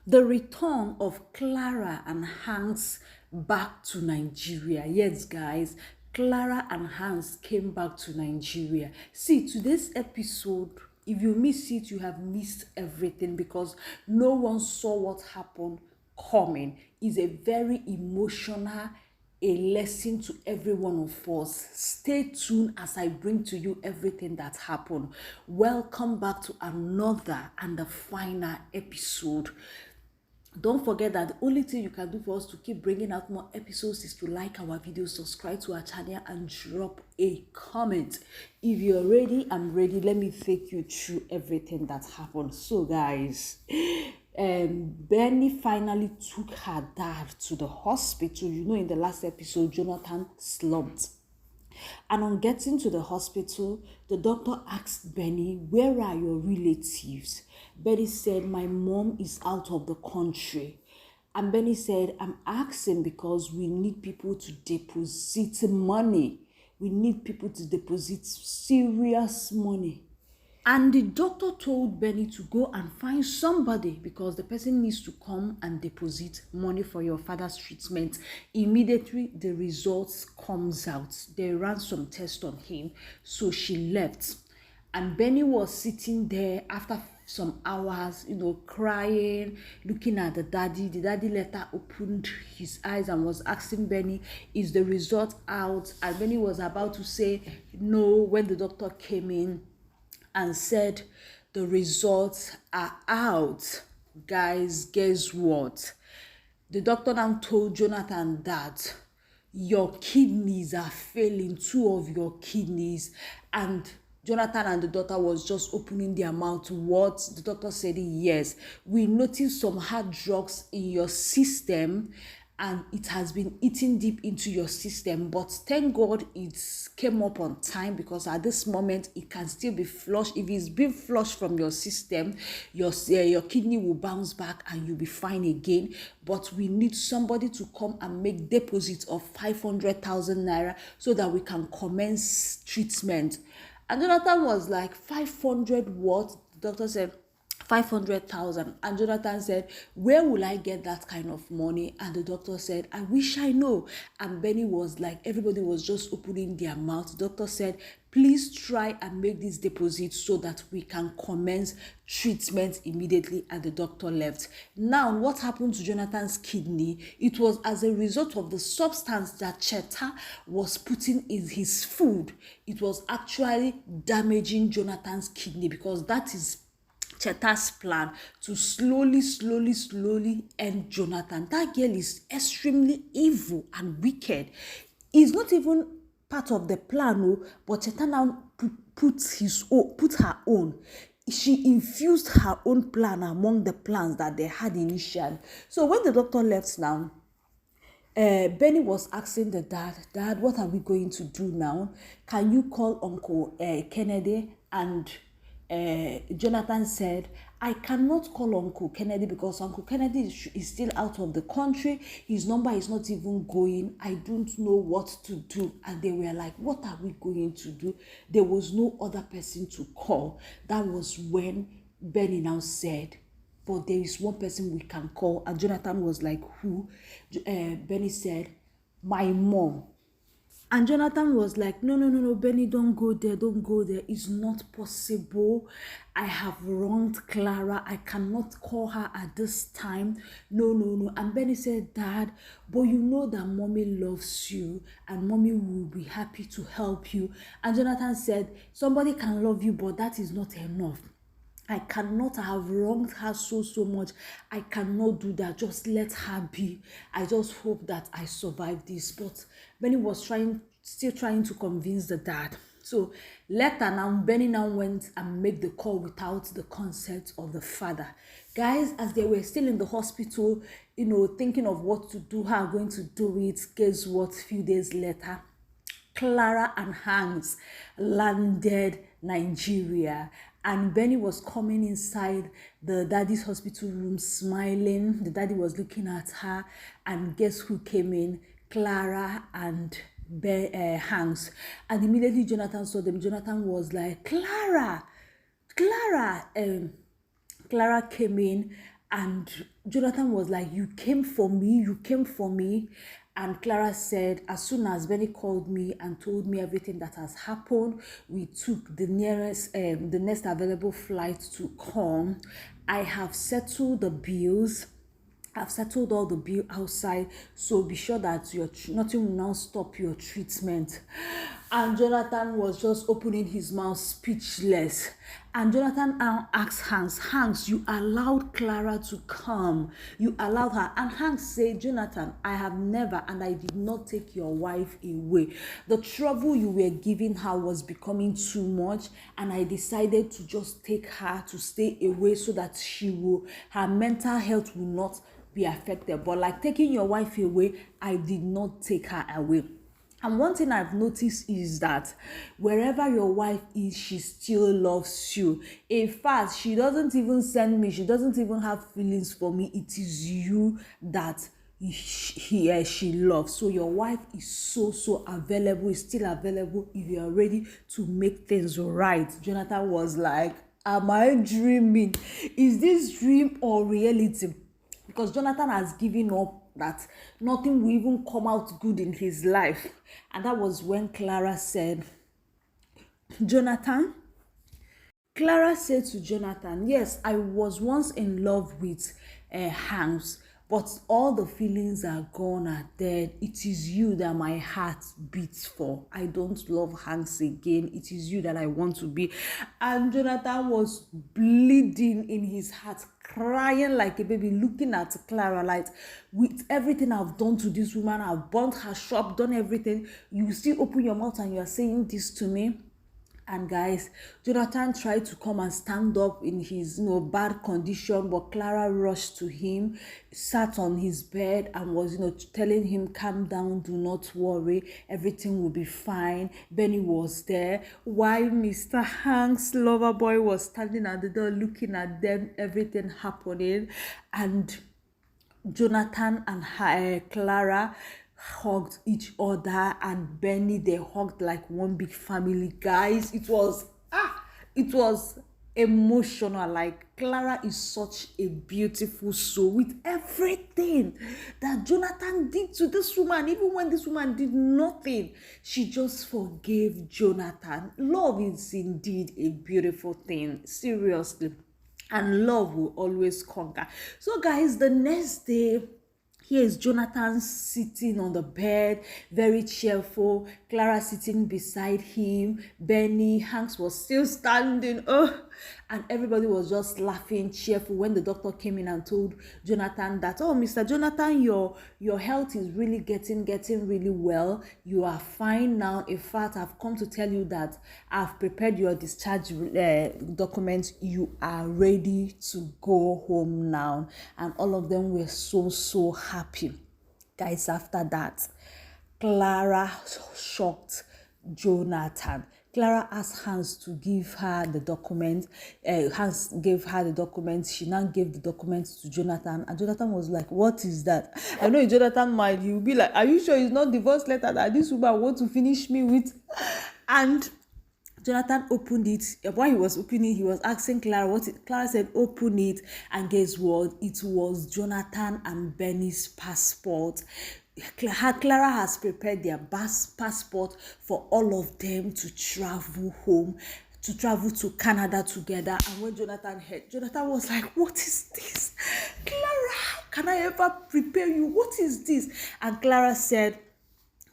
The return of Clara and Hans back to Nigeria. Yes, guys, Clara and Hans came back to Nigeria. See, today's episode, if you miss it, you have missed everything because no one saw what happened coming. It's a very emotional, a lesson to every one of us. Stay tuned as I bring to you everything that happened. Welcome back to another and the final episode. Don't forget that the only thing you can do for us to keep bringing out more episodes is to like our videos, subscribe to our channel, and drop a comment. If you're ready, I'm ready. Let me take you through everything that happened. So, guys, Benny finally took her dad to the hospital. You know, in the last episode, Jonathan slumped. And on getting to the hospital, the doctor asked Benny, "Where are your relatives?" Benny said, "My mom is out of the country." And Benny said, "I'm asking because we need people to deposit money. We need people to deposit serious money." And the doctor told Benny to go and find somebody because the person needs to come and deposit money for your father's treatment. Immediately, the results comes out. They ran some tests on him. So she left. And Benny was sitting there after some hours, crying, looking at the daddy. The daddy later opened his eyes and was asking Benny, "Is the result out?" And Benny was about to say no when the doctor came in and said, "The results are out." Guys, guess what? The doctor now told Jonathan that your kidneys are failing, 2 of your kidneys. And Jonathan and the daughter was just opening their mouth. What? The doctor said, "Yes, we noticed some hard drugs in your system and it has been eating deep into your system, but thank God it came up on time because at this moment it can still be flushed. If it's been flushed from your system, your kidney will bounce back and you'll be fine again. But we need somebody to come and make deposits of 500,000 naira so that we can commence treatment." And Jonathan was like, 500 what? The doctor said, 500,000. And Jonathan said, "Where will I get that kind of money?" And the doctor said, "I wish I know." And Benny was like, everybody was just opening their mouth. The doctor said, "Please try and make this deposit so that we can commence treatment immediately." And the doctor left. Now, what happened to Jonathan's kidney? It was as a result of the substance that Cheta was putting in his food. It was actually damaging Jonathan's kidney because that is Cheta's plan to slowly end Jonathan. That girl is extremely evil and wicked. It's not even part of the plan, but Cheta now put her own. She infused her own plan among the plans that they had initially. So when the doctor left now, Benny was asking the dad, "What are we going to do now? Can you call Uncle Kennedy?" And Jonathan said, "I cannot call Uncle Kennedy because Uncle Kennedy is still out of the country. His number is not even going. I don't know what to do." And they were like, "What are we going to do?" There was no other person to call. That was when Benny now said, "But there is one person we can call." And Jonathan was like, "Who?" Benny said, "My mom." And Jonathan was like, no, Benny, don't go there. It's not possible. I have wronged Clara. I cannot call her at this time. No. And Benny said, "Dad, but you know that mommy loves you and mommy will be happy to help you." And Jonathan said, "Somebody can love you, but that is not enough. I cannot have wronged her so much. I cannot do that. Just let her be. I just hope that I survive this." But Benny was still trying to convince the dad. So later now, Benny now went and made the call without the consent of the father. Guys, as they were still in the hospital, thinking of what to do, how going to do it, guess what? Few days later, Clara and Hans landed Nigeria. And Benny was coming inside the daddy's hospital room smiling. The daddy was looking at her. And guess who came in? Clara and Hans. And immediately Jonathan saw them. Jonathan was like, Clara. Clara came in And Jonathan was like, you came for me, you came for me. And Clara said, as soon as Benny called me and told me everything that has happened, we took the next available flight to come. I have settled the bills. I've settled all the bill outside, so be sure that nothing will now stop your treatment. And Jonathan was just opening his mouth, speechless. And Jonathan now asked Hans, you allowed Clara to come. You allowed her. And Hans said, Jonathan, I have never, and I did not take your wife away. The trouble you were giving her was becoming too much, and I decided to just take her to stay away so that her mental health will not be affected. But like taking your wife away, I did not take her away. And one thing I've noticed is that wherever your wife is, she still loves you. In fact, she doesn't even send me, she doesn't even have feelings for me. It is you that she loves. So your wife is so available, is still available if you are ready to make things right. Jonathan was like, am I dreaming? Is this dream or reality? Because Jonathan has given up that nothing will even come out good in his life. And that was when Clara said, Jonathan, Clara said to Jonathan, yes, I was once in love with Hans, but all the feelings are gone, are dead. It is you that my heart beats for. I don't love Hans again. It is you that I want to be. And Jonathan was bleeding in his heart, crying like a baby, looking at Clara like, with everything I've done to this woman, I've burnt her shop, done everything, you still open your mouth and you are saying this to me? And guys, Jonathan tried to come and stand up in his bad condition, but Clara rushed to him, sat on his bed and was telling him, calm down, do not worry, everything will be fine. Benny was there while Mr. Hank's lover boy was standing at the door looking at them, everything happening. And Jonathan and Clara hugged each other, and Benny, they hugged like one big family. Guys, it was emotional. Like, Clara is such a beautiful soul with everything that Jonathan did to this woman. Even when this woman did nothing, she just forgave Jonathan. Love is indeed a beautiful thing, seriously, and love will always conquer. So guys, the next day, here is Jonathan sitting on the bed, very cheerful. Clara sitting beside him. Benny, Hanks was still standing. And everybody was just laughing, cheerful when the doctor came in and told Jonathan that, oh, Mr. Jonathan, your health is really getting really well. You are fine now. In fact, I've come to tell you that I've prepared your discharge documents. You are ready to go home now. And all of them were so happy. Guys, after that, Clara shocked Jonathan. Clara asked Hans to give her the document. Hans gave her the documents. She now gave the documents to Jonathan. And Jonathan was like, what is that? I know in Jonathan's mind, he'll be like, are you sure it's not divorce letter that this woman wants to finish me with? And Jonathan opened it. While he was opening, he was asking Clara Clara said, open it. And guess what? It was Jonathan and Benny's passport. Clara has prepared their passport for all of them to travel home, to travel to Canada together. And when Jonathan heard, Jonathan was like, what is this? Clara, can I ever prepare you? What is this? And Clara said,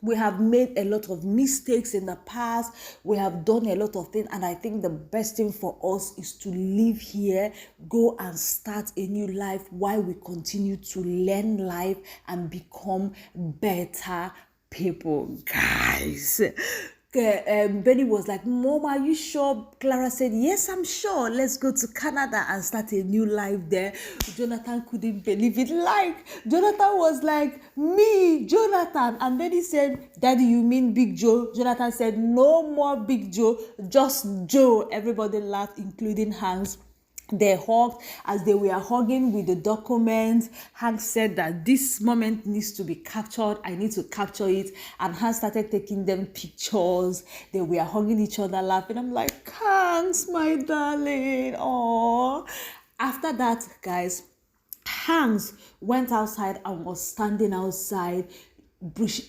we have made a lot of mistakes in the past. We have done a lot of things. And I think the best thing for us is to live here, go and start a new life while we continue to learn life and become better people. Guys, Benny was like, Mom, are you sure? Clara said, yes, I'm sure. Let's go to Canada and start a new life there. Jonathan couldn't believe it. Like, Jonathan was like, me, Jonathan. And Benny said, Daddy, you mean Big Joe? Jonathan said, no more Big Joe, just Joe. Everybody laughed, including Hans. They hugged. As they were hugging with the document, Hank said that this moment needs to be captured. I need to capture it. And Hank started taking them pictures. They were hugging each other, laughing. I'm like, Hanks, my darling. Aww. After that, guys, Hans went outside and was standing outside.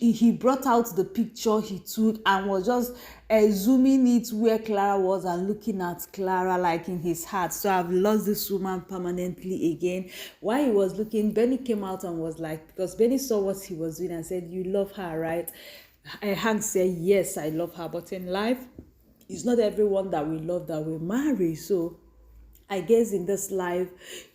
He brought out the picture he took and was just zooming it where Clara was and looking at Clara like in his heart. So I've lost this woman permanently again. While he was looking, Benny came out and was like, because Benny saw what he was doing and said, you love her, right? Hank said, yes, I love her, but in life it's not everyone that we love that we marry. So I guess in this life,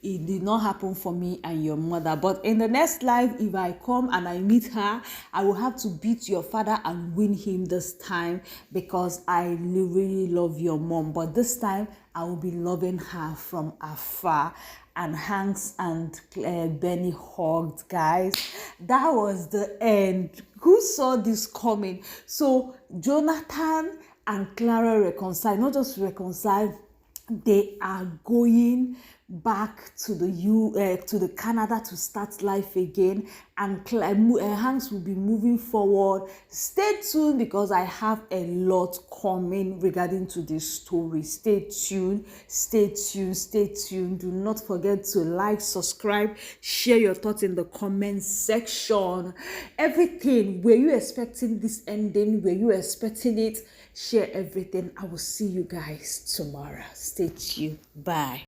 it did not happen for me and your mother. But in the next life, if I come and I meet her, I will have to beat your father and win him this time because I really love your mom. But this time, I will be loving her from afar. And Hanks and Benny hugged, guys. That was the end. Who saw this coming? So Jonathan and Clara reconciled, not just reconciled, they are going back to the Canada to start life again, and Hanks will be moving forward. Stay tuned because I have a lot coming regarding to this story. Stay tuned, stay tuned, stay tuned. Do not forget to like, subscribe, share your thoughts in the comment section. Everything. Were you expecting this ending? Were you expecting it? Share everything. I will see you guys tomorrow. Stay tuned. Bye.